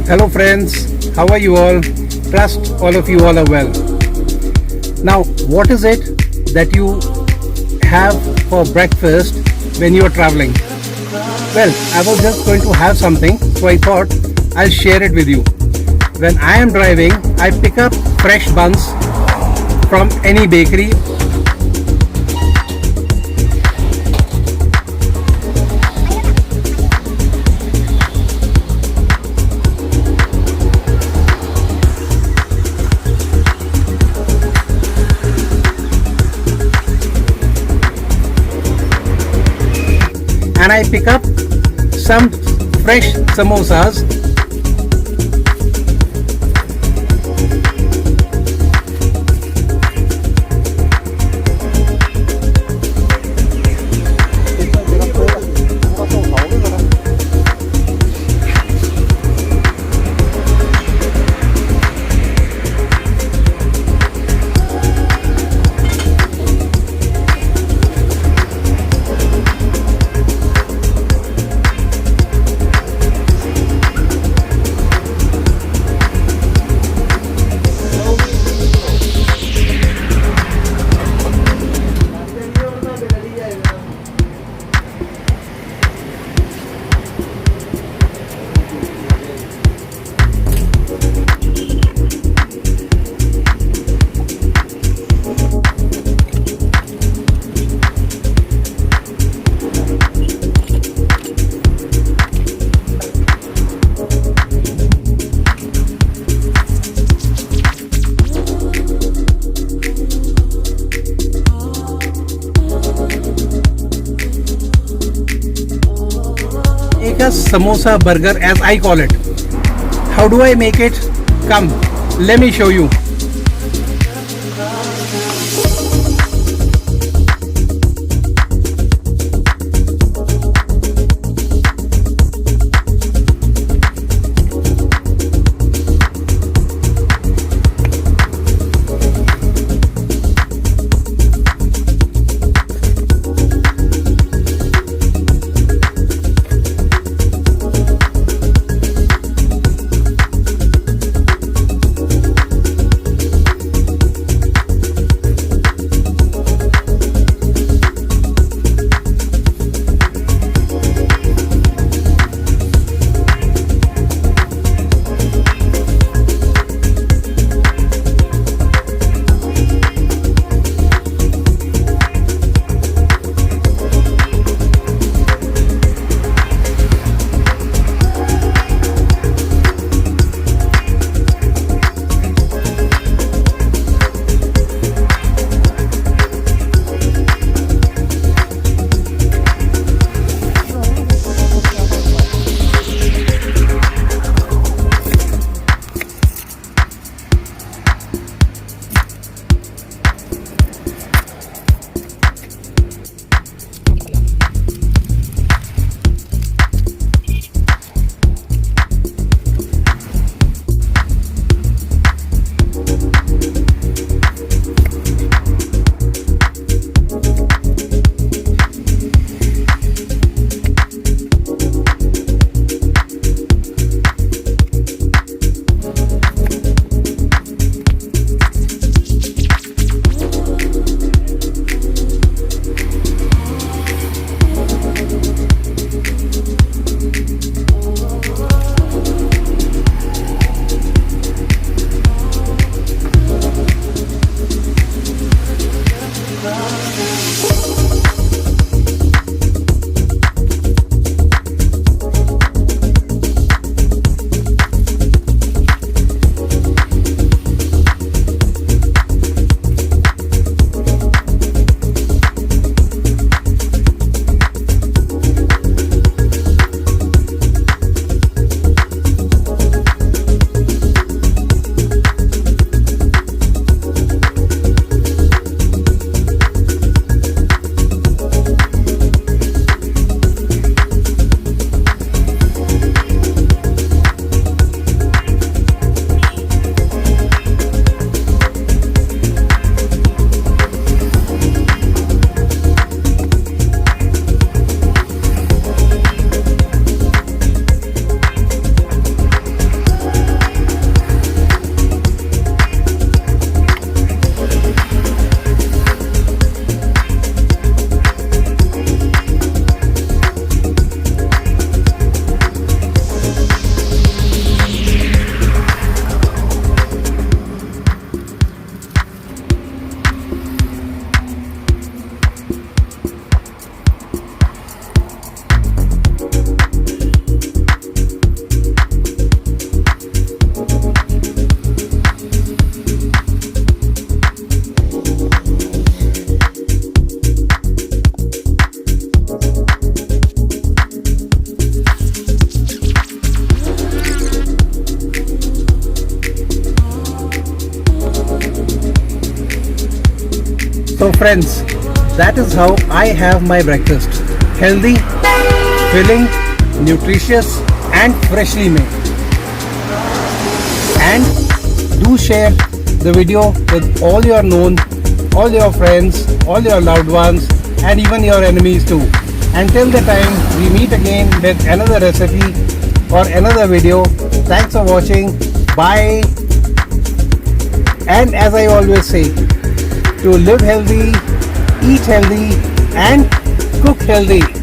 Hello friends, how are you all? Trust all of you all are well. Now, what is it that you have for breakfast when you are traveling? Well, I was just going to have something, so I thought I'll share it with you. When I am driving, I pick up fresh buns from any bakery. And I pick up some fresh samosas. Make a Samosa burger, as I call it. How do I make it? Come, let me show you. So friends, that is how I have my breakfast. Healthy, filling, nutritious and freshly made. And do share the video with all your known, all your friends, all your loved ones and even your enemies too. Until the time we meet again with another recipe or another video, thanks for watching. Bye. And as I always say, to live healthy, eat healthy and cook healthy.